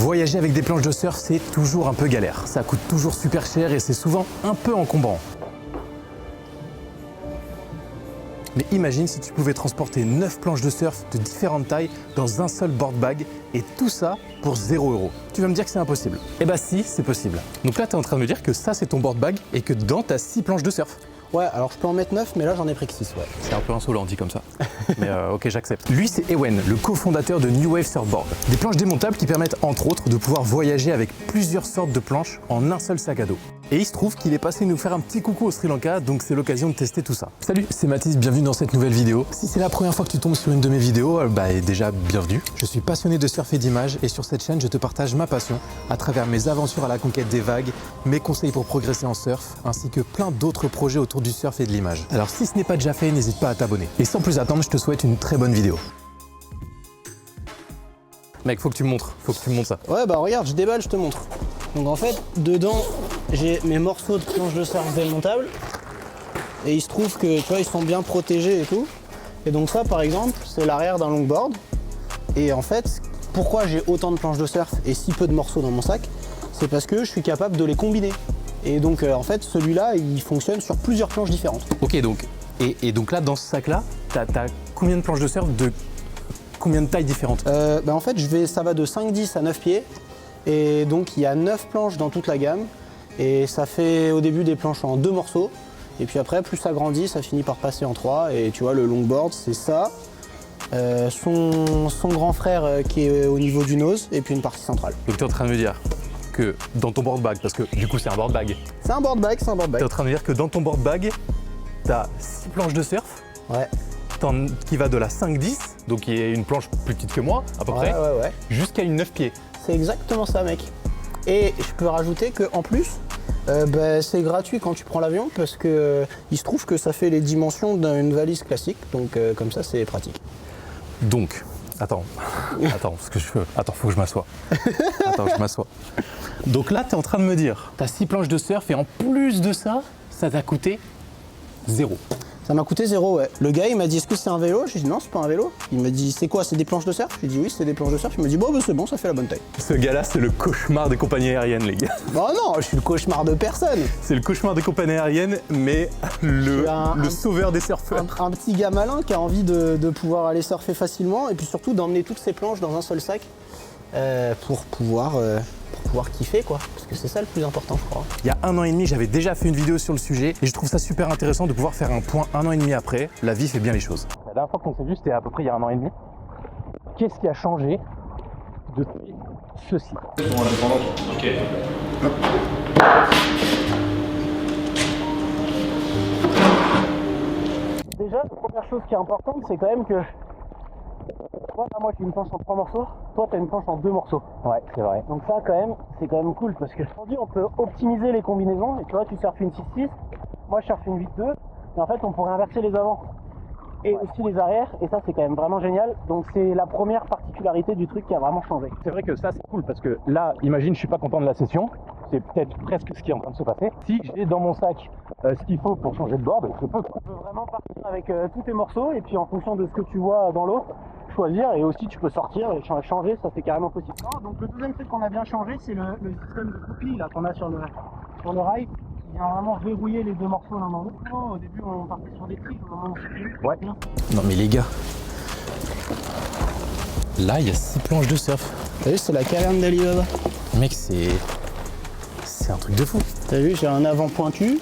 Voyager avec des planches de surf, c'est toujours un peu galère. Ça coûte toujours super cher et c'est souvent un peu encombrant. Mais imagine si tu pouvais transporter 9 planches de surf de différentes tailles dans un seul board bag et tout ça pour 0 €. Tu vas me dire que c'est impossible. Eh bah si, c'est possible. Donc là, tu es en train de me dire que ça, c'est ton board bag et que dedans, tu as 6 planches de surf. Ouais, alors je peux en mettre 9, mais là j'en ai pris que 6, ouais. C'est un peu insolent dit comme ça. Mais ok, j'accepte. Lui, c'est Ewen, le cofondateur de New Wave Surfboard. Des planches démontables qui permettent entre autres de pouvoir voyager avec plusieurs sortes de planches en un seul sac à dos. Et il se trouve qu'il est passé nous faire un petit coucou au Sri Lanka, donc c'est l'occasion de tester tout ça. Salut, c'est Mathis, bienvenue dans cette nouvelle vidéo. Si c'est la première fois que tu tombes sur une de mes vidéos, déjà bienvenue. Je suis passionné de surf et d'images et sur cette chaîne, je te partage ma passion à travers mes aventures à la conquête des vagues, mes conseils pour progresser en surf, ainsi que plein d'autres projets autour du surf et de l'image. Alors si ce n'est pas déjà fait, n'hésite pas à t'abonner. Et sans plus attendre, je te souhaite une très bonne vidéo. Mec, faut que tu me montres ça. Ouais, bah regarde, je déballe, je te montre. Donc en fait, dedans, j'ai mes morceaux de planches de surf démontables. Et il se trouve que, tu vois, ils sont bien protégés et tout. Et donc ça, par exemple, c'est l'arrière d'un longboard. Et en fait, pourquoi j'ai autant de planches de surf et si peu de morceaux dans mon sac? C'est parce que je suis capable de les combiner. Et donc en fait, celui-là, il fonctionne sur plusieurs planches différentes. Ok, donc, et donc là, dans ce sac-là, t'as combien de planches de surf de combien de tailles différentes? En fait, ça va de 5-10 à 9 pieds. Et donc, il y a 9 planches dans toute la gamme. Et ça fait au début des planches en 2 morceaux. Et puis après, plus ça grandit, ça finit par passer en 3. Et tu vois, le longboard, c'est ça. Son grand frère qui est au niveau du nose. Et puis une partie centrale. Donc, tu es en train de me dire que dans ton board bag, parce que du coup, c'est un board bag. C'est un board bag, c'est un board bag. Tu es en train de me dire que dans ton board bag, tu as 6 planches de surf. Ouais. Qui va de la 5-10, donc qui est une planche plus petite que moi, à peu près, jusqu'à une 9 pieds. C'est exactement ça, mec. Et je peux rajouter qu'en plus, c'est gratuit quand tu prends l'avion parce que il se trouve que ça fait les dimensions d'une valise classique, donc comme ça, c'est pratique. Donc, attends, parce que faut que je m'assoie. Attends, je m'assois. Donc là, tu es en train de me dire, tu as 6 planches de surf et en plus de ça, ça t'a coûté 0. Ça m'a coûté 0, ouais. Le gars, il m'a dit, est-ce que c'est un vélo? J'ai dit, non, c'est pas un vélo. Il m'a dit, c'est quoi, c'est des planches de surf? J'ai dit, oui, c'est des planches de surf. Il m'a dit, bon, c'est bon, ça fait la bonne taille. Ce gars-là, c'est le cauchemar des compagnies aériennes, les gars. Oh non, je suis le cauchemar de personne. C'est le cauchemar des compagnies aériennes, mais le sauveur des surfeurs. Un petit gars malin qui a envie de pouvoir aller surfer facilement et puis surtout d'emmener toutes ses planches dans un seul sac pour pouvoir kiffer, quoi. Parce que c'est ça le plus important, je crois. Il y a 1 an et demi, j'avais déjà fait une vidéo sur le sujet et je trouve ça super intéressant de pouvoir faire un point 1 an et demi après. La vie fait bien les choses. La dernière fois qu'on s'est vu, c'était à peu près il y a 1 an et demi. Qu'est-ce qui a changé depuis ceci? Ok. Déjà, la première chose qui est importante, c'est quand même que moi j'ai une planche en 3 morceaux, toi t'as une planche en 2 morceaux. Ouais, c'est vrai. Donc ça c'est quand même cool parce que aujourd'hui on peut optimiser les combinaisons et tu vois tu surfes une 6-6, moi je surfe une 8-2 et en fait on pourrait inverser les avants et aussi les arrières et ça c'est quand même vraiment génial. Donc c'est la première particularité du truc qui a vraiment changé. C'est vrai que ça c'est cool parce que là, imagine je suis pas content de la session, c'est peut-être presque ce qui est en train de se passer. Si j'ai dans mon sac ce qu'il faut pour changer de board, je peux. Tu peux vraiment partir avec tous tes morceaux et puis en fonction de ce que tu vois dans l'eau, choisir et aussi tu peux sortir et changer, ça c'est carrément possible. Donc le deuxième truc qu'on a bien changé, c'est le système de copie là qu'on a sur le rail qui vient vraiment verrouiller les 2 morceaux l'un dans l'autre. Au début on partait sur des tris, au moment où c'est fini. Ouais. Non mais les gars, là il y a 6 planches de surf. T'as vu, c'est la caverne d'Ali Baba. Mec, c'est un truc de fou. T'as vu, j'ai un avant pointu,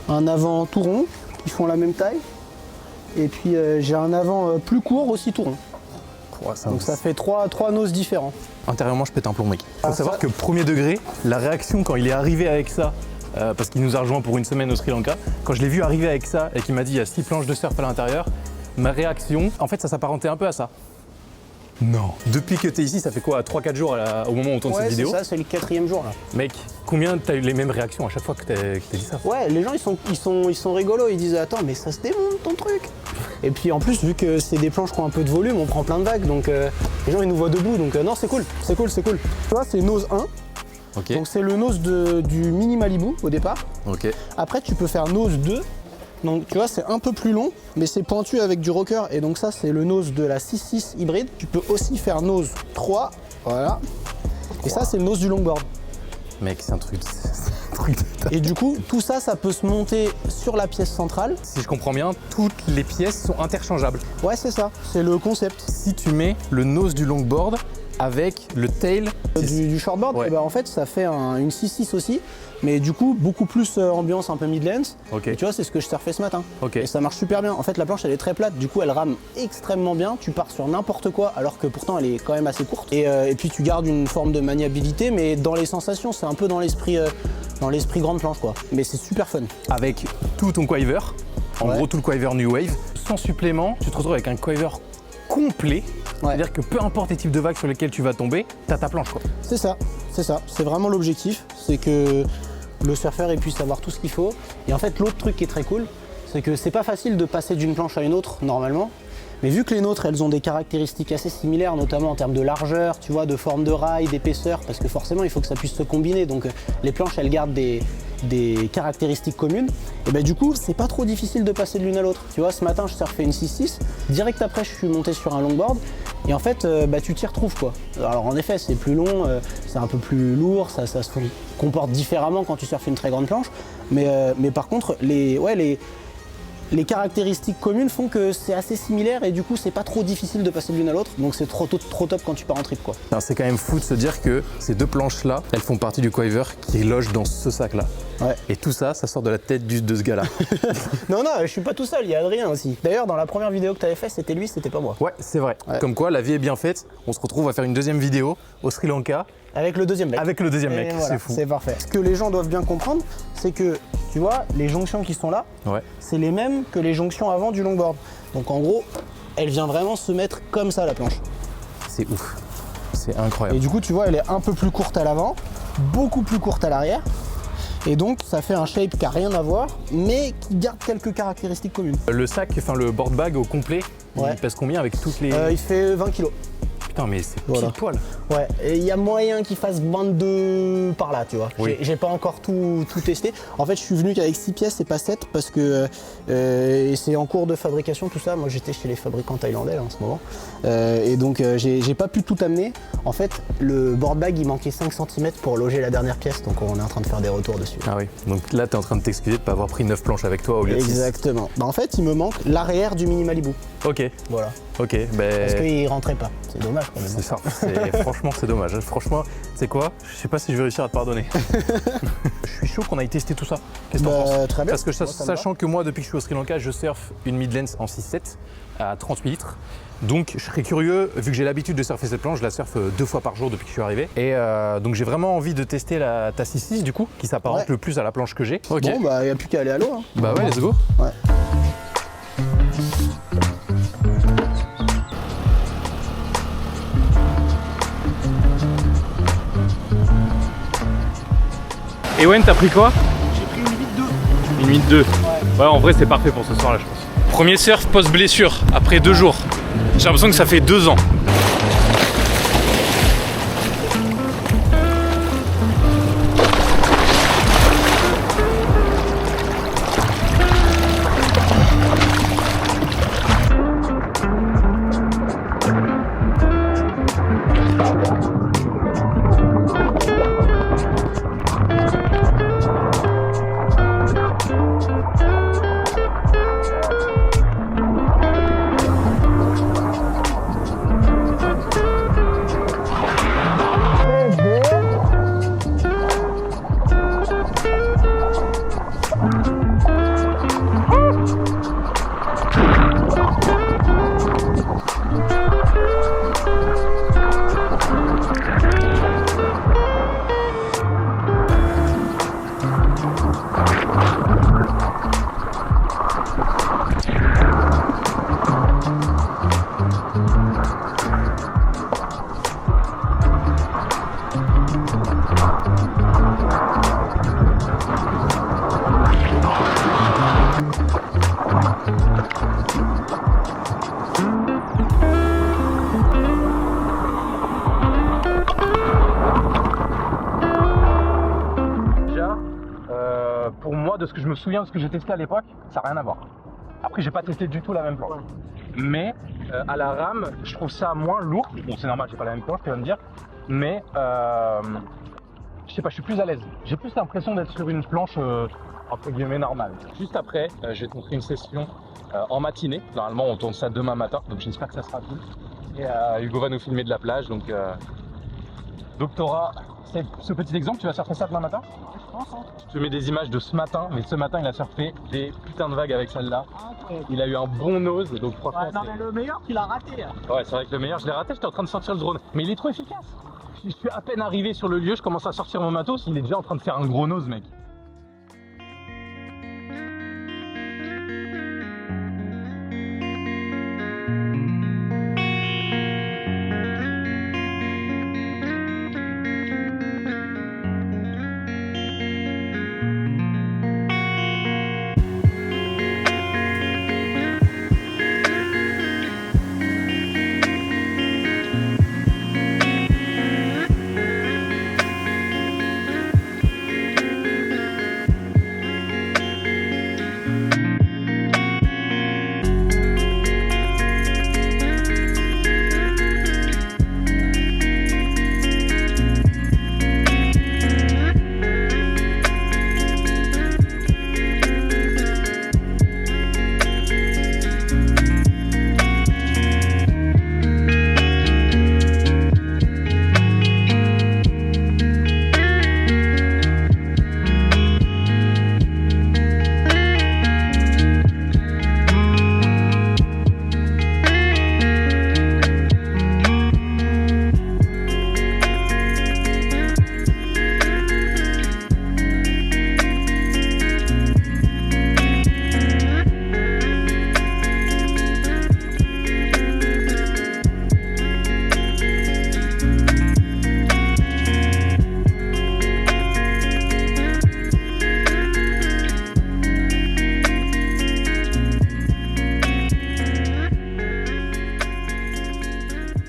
un avant tout rond qui font la même taille. Et puis j'ai un avant plus court aussi tout rond. Ouais, donc ça fait 3 noses différents. Intérieurement je pète un plomb, mec. Faut savoir que premier degré, la réaction quand il est arrivé avec ça, parce qu'il nous a rejoint pour une semaine au Sri Lanka, quand je l'ai vu arriver avec ça et qu'il m'a dit il y a 6 planches de surf à l'intérieur, ma réaction, en fait ça s'apparentait un peu à ça. Non. Depuis que tu es ici, ça fait quoi, 3-4 jours au moment où on tourne cette vidéo? Ouais, c'est ça, c'est le 4e jour là. Mec, combien t'as eu les mêmes réactions à chaque fois que t'as dit ça? Ouais, les gens ils sont rigolos, ils disent attends mais ça se démonte ton truc. Et puis en plus vu que c'est des planches qui ont un peu de volume, on prend plein de vagues donc les gens ils nous voient debout donc non c'est cool. Tu vois c'est nose 1. Okay. Donc c'est le nose du mini Malibu au départ. Okay. Après tu peux faire nose 2. Donc tu vois c'est un peu plus long mais c'est pointu avec du rocker et donc ça c'est le nose de la 6.6 hybride. Tu peux aussi faire nose 3, voilà. Et ça, c'est le nose du longboard. Mec, c'est un truc de... Et du coup, tout ça, ça peut se monter sur la pièce centrale. Si je comprends bien, toutes les pièces sont interchangeables. Ouais, c'est ça, c'est le concept. Si tu mets le nose du longboard avec le tail Du shortboard, Ouais. eh ben, en fait, ça fait une 6.6 aussi, mais du coup, beaucoup plus ambiance un peu mid-length. Ok. Et tu vois, c'est ce que je surfais ce matin. Ok. Et ça marche super bien. En fait, la planche, elle est très plate, du coup, elle rame extrêmement bien. Tu pars sur n'importe quoi, alors que pourtant, elle est quand même assez courte. Et puis, tu gardes une forme de maniabilité, mais dans les sensations, c'est un peu dans l'esprit grande planche, quoi. Mais c'est super fun. avec tout ton quiver, en Ouais. gros tout le quiver New Wave. Sans supplément, tu te retrouves avec un quiver complet. Ouais. C'est-à-dire que peu importe les types de vagues sur lesquelles tu vas tomber, t'as ta planche quoi. C'est ça, c'est ça. C'est vraiment l'objectif, c'est que le surfeur il puisse avoir tout ce qu'il faut. Et en fait, l'autre truc qui est très cool, c'est que c'est pas facile de passer d'une planche à une autre normalement. Mais vu que les nôtres, elles ont des caractéristiques assez similaires, notamment en termes de largeur, tu vois, de forme de rail, d'épaisseur, parce que forcément, il faut que ça puisse se combiner. Donc, les planches, elles gardent des caractéristiques communes. Et ben du coup, c'est pas trop difficile de passer de l'une à l'autre. Tu vois, ce matin, je surfais une 6.6. Direct après, je suis monté sur un longboard. Et en fait, tu t'y retrouves quoi. Alors en effet, c'est plus long, c'est un peu plus lourd, ça se comporte différemment quand tu surfes une très grande planche. Mais par contre, les caractéristiques communes font que c'est assez similaire et du coup c'est pas trop difficile de passer de l'une à l'autre, donc c'est trop top quand tu pars en trip quoi. Enfin, c'est quand même fou de se dire que ces deux planches là, elles font partie du quiver qui loge dans ce sac là. Ouais. Et tout ça, ça sort de la tête de ce gars là. Non, je suis pas tout seul, il y a Adrien aussi. D'ailleurs dans la première vidéo que tu avais fait, c'était lui, c'était pas moi. Ouais, c'est vrai. Ouais. Comme quoi, la vie est bien faite. On se retrouve à faire une deuxième vidéo au Sri Lanka Avec le deuxième mec. avec le deuxième mec. Et voilà, C'est fou. c'est parfait. Ce que les gens doivent bien comprendre, c'est que tu vois, les jonctions qui sont là, Ouais. c'est les mêmes que les jonctions avant du longboard. Donc en gros, elle vient vraiment se mettre comme ça la planche. C'est ouf. C'est Et incroyable. du coup, tu vois, elle est un peu plus courte à l'avant, beaucoup plus courte à l'arrière. Et donc, ça fait un shape qui n'a rien à voir, mais qui garde quelques caractéristiques communes. Le sac, enfin le board bag au complet, Ouais. il pèse combien avec toutes les... Il fait 20 kg. Putain, mais c'est Voilà. pile poil. Ouais, et il y a moyen qu'il fasse 22 par là, tu vois. Oui. J'ai pas encore tout testé. En fait, je suis venu qu'avec 6 pièces et pas 7 parce que c'est en cours de fabrication, tout ça. Moi, j'étais chez les fabricants thaïlandais là, en ce moment. Et donc, j'ai pas pu tout amener. En fait, le board bag, il manquait 5 cm pour loger la dernière pièce, donc on est en train de faire des retours dessus. Ah oui, donc là, t'es en train de t'excuser de pas avoir pris 9 planches avec toi au lieu de 6. Exactement. Bah, en fait, il me manque l'arrière du Mini Malibu. Ok, Voilà. ok, Parce ben... qu'il rentrait pas. C'est dommage quand même. C'est ça, franchement c'est dommage. Franchement, c'est quoi? Je sais pas si je vais réussir à te pardonner. Je suis chaud qu'on aille tester tout ça. Qu'est-ce que t'en penses? Très bien. Parce que Moi, ça me va. sachant que moi, depuis que je suis au Sri Lanka, je surfe une mid-length en 6-7 à 38 litres. Donc je serais curieux, vu que j'ai l'habitude de surfer cette planche, je la surfe 2 fois par jour depuis que je suis arrivé. Et donc j'ai vraiment envie de tester ta 6-6 du coup, qui s'apparente Ouais. le plus à la planche que j'ai. Ok. Bon, bah, il n'y a plus qu'à aller à l'eau. Hein. Bah ouais, let's go. Ouais. Ewen, t'as pris quoi? J'ai pris une 8-2. Une minute 2. Ouais, en vrai, c'est parfait pour ce soir là, je pense. Premier surf post-blessure, après 2 jours. J'ai l'impression que ça fait 2 ans. Pour moi, de ce que je me souviens, de ce que j'ai testé à l'époque, ça n'a rien à voir. Après, j'ai pas testé du tout la même planche. Mais à la rame, je trouve ça moins lourd. Bon, c'est normal, j'ai pas la même planche, tu vas me dire. mais je sais pas, je suis plus à l'aise. J'ai plus l'impression d'être sur une planche entre guillemets normale. Juste après, je vais te montrer une session en matinée. Normalement, on tourne ça demain matin, donc j'espère que ça sera cool. Et Hugo va nous filmer de la plage, donc tu auras ce petit exemple. Tu vas surfer ça demain matin? Je pense, hein. Je te mets des images de ce matin, mais ce matin, il a surfé des putains de vagues avec celle-là. Il a eu un bon nose, donc franchement. Ouais, non, mais le meilleur, tu l'as raté. Hein. Ouais, c'est vrai que le meilleur, je l'ai raté, j'étais en train de sortir le drone. Mais il est trop efficace. Je suis à peine arrivé sur le lieu, je commence à sortir mon matos, il est déjà en train de faire un gros nose, mec.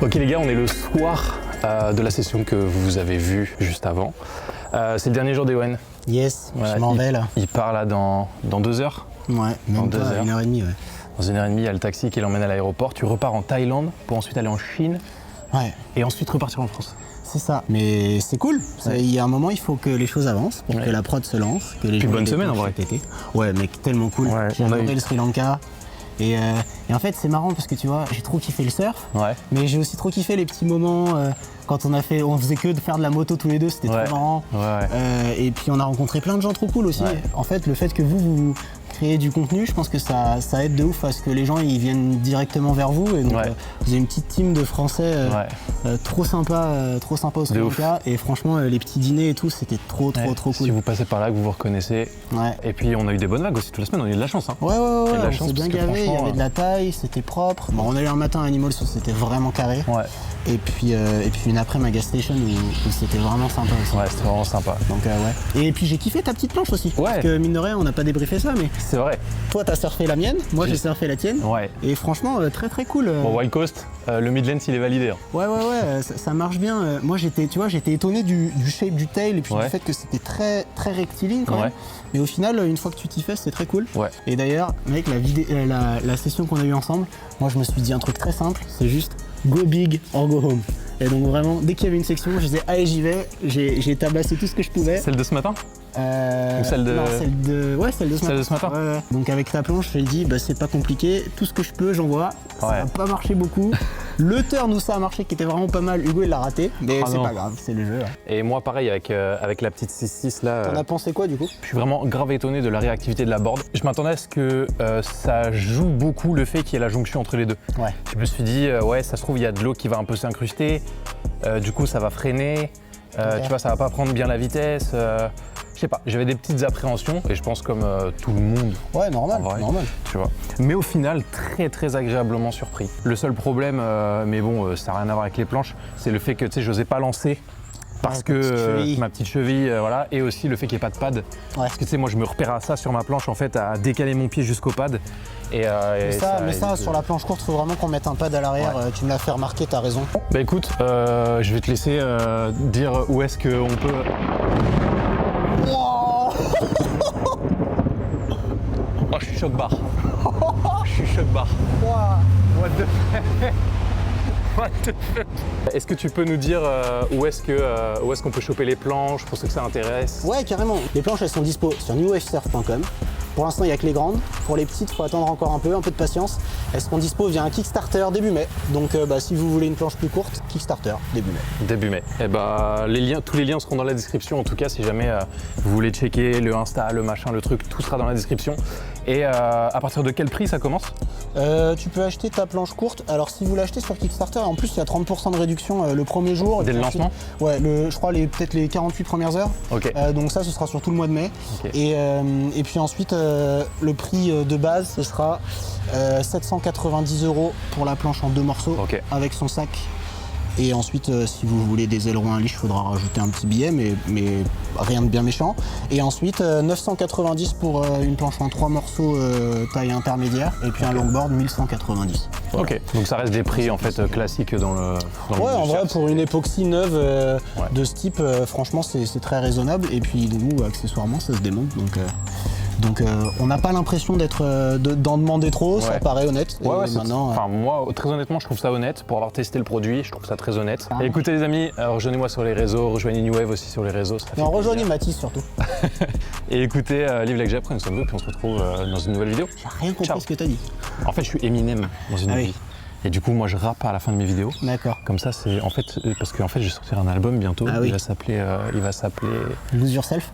Ok les gars, on est le soir de la session que vous avez vue juste avant. C'est le dernier jour d'Ewen. Yes, Voilà, je m'en vais là. Il part là dans 2 heures. Ouais, Dans même 2 pas, heures. 1h30, ouais. Dans 1h30, il y a le taxi qui l'emmène à l'aéroport. Tu repars en Thaïlande pour ensuite aller en Chine Ouais, et ensuite repartir en France. c'est ça. Mais c'est cool. Il y a un moment, il faut que les choses avancent pour Ouais. que la prod se lance. Que les Puis gens bonne aient semaine, des en vrai. cet été. Ouais, mec, tellement cool. Ouais, J'ai on a adoré eu- le Sri Lanka. Et en fait, c'est marrant parce que tu vois, j'ai trop kiffé le surf. Ouais. Mais j'ai aussi trop kiffé les petits moments quand on faisait que de faire de la moto tous les deux, c'était Ouais. trop marrant. Ouais. Et puis on a rencontré plein de gens trop cool aussi. Ouais. En fait, le fait que vous créez du contenu, je pense que ça aide de ouf parce que les gens ils viennent directement vers vous. Et donc Ouais. vous avez une petite team de Français trop sympa au Sri De ouf. Lanka. Et franchement, les petits dîners et tout, c'était trop Ouais. cool. Si vous passez par là, que vous vous reconnaissez. Ouais. Et puis on a eu des bonnes vagues aussi toute la semaine, on a eu de la chance. Hein. Ouais, Il y a de la on chance s'est bien parce que gavé, il y franchement, avait de la taille, c'était propre. Bon, on a eu un matin Animals où c'était vraiment carré. Ouais. Et puis une après ma gas station où c'était vraiment sympa aussi. Ouais, c'était vraiment sympa. Donc ouais. Et puis j'ai kiffé ta petite planche aussi. Ouais. Parce que mine de rien, on n'a pas débriefé ça, mais C'est vrai. toi t'as surfé la mienne, moi j'ai surfé la tienne. Ouais. Et franchement, très cool. Bon, Wild Coast, le Midlands il est validé. Hein. Ouais, ça marche bien. Moi j'étais étonné du shape du tail et puis Ouais. du fait que c'était très rectiligne quand Ouais. même. Mais au final, une fois que tu t'y fais, c'est très cool. Ouais. Et d'ailleurs, mec, la session qu'on a eue ensemble, moi je me suis dit un truc très simple, c'est juste go big or go home. Et donc vraiment, dès qu'il y avait une section, je disais allez j'y vais, j'ai tabassé tout ce que je pouvais. Celle de ce matin? Ou celle de- Non, celle de ce matin. Celle de ce matin. Ouais. Donc avec ta planche, j'ai dit bah c'est pas compliqué, tout ce que je peux, j'envoie. Ça Ouais. n'a pas marché beaucoup. Le turn où ça a marché, qui était vraiment pas mal, Hugo il l'a raté, mais Ah c'est non. pas grave, c'est le jeu. Là. Et moi pareil avec la petite 6.6 là. T'en as pensé quoi du coup? Je suis vraiment grave étonné de la réactivité de la board. Je m'attendais à ce que ça joue beaucoup le fait qu'il y ait la jonction entre les deux. Ouais. Je me suis dit, ouais, ça se trouve, il y a de l'eau qui va un peu s'incruster. Du coup, ça va freiner. Ok. Tu vois, ça va pas prendre bien la vitesse. Je sais pas, j'avais des petites appréhensions et je pense comme tout le monde, Ouais, normal, En vrai. normal. tu vois. Mais au final, très agréablement surpris. Le seul problème, mais bon, ça n'a rien à voir avec les planches, c'est le fait que, tu sais, j'osais pas lancer. Parce Ouais, que ta petite cheville. ma petite cheville, voilà, et aussi le fait qu'il n'y ait pas de pad. Parce que tu sais, moi je me repère à ça sur ma planche en fait, à décaler mon pied jusqu'au pad. Et Mais ça, sur la planche courte, faut vraiment qu'on mette un pad à l'arrière. Ouais. Tu me l'as fait remarquer, t'as raison. Bah écoute, je vais te laisser dire où est-ce qu'on peut. Wow. Oh, je suis choc barre. Je suis choc barre. Wow. What the What the fuck. Est-ce que tu peux nous dire où est-ce qu'on peut choper les planches pour ceux que ça intéresse? Ouais, carrément. Les planches, elles sont dispo sur newwavesurf.com. Pour l'instant, il n'y a que les grandes. Pour les petites, il faut attendre encore un peu de patience. Elles seront dispo via un Kickstarter début mai. Donc si vous voulez une planche plus courte, Kickstarter début mai. Début mai. Et tous les liens seront dans la description. En tout cas, si jamais vous voulez checker le Insta, le machin, le truc, tout sera dans la description. Et à partir de quel prix ça commence? Tu peux acheter ta planche courte. Alors si vous l'achetez sur Kickstarter, en plus il y a 30% de réduction le premier jour. Dès le lancement? Ouais, je crois peut-être les 48 premières heures. Ok. Donc ça, ce sera sur tout le mois de mai. Okay. Et puis ensuite, le prix de base, ce sera 790 € pour la planche en 2 morceaux, okay, avec son sac. Et ensuite, si vous voulez des ailerons à liche, il faudra rajouter un petit billet, mais rien de bien méchant. Et ensuite, 990 pour une planche en 3 morceaux taille intermédiaire, et puis un longboard 1190. Voilà. Ok, donc ça reste des prix en fait classiques dans le Ouais, en vrai, surf. pour une époxy neuve Ouais, de ce type, franchement, c'est très raisonnable. Et puis, nous, accessoirement, ça se démonte. Donc on n'a pas l'impression d'en demander trop, ça paraît honnête. Ouais, et maintenant, enfin, moi, très honnêtement, je trouve ça honnête. Pour avoir testé le produit, je trouve ça très honnête. Et écoutez les amis, rejoignez-moi sur les réseaux, rejoignez New Wave aussi sur les réseaux. non, rejoignez Mathis surtout. Et écoutez, Live Like Jay, prenez soin de vous, puis on se retrouve dans une nouvelle vidéo. J'ai rien compris. Ciao. Ce que t'as dit. En fait, je suis Eminem dans une vie. Et du coup, moi, je rappe à la fin de mes vidéos. D'accord. Comme ça, c'est en fait parce qu'en fait, je vais sortir un album bientôt. Ah oui. Il va s'appeler Lose Yourself.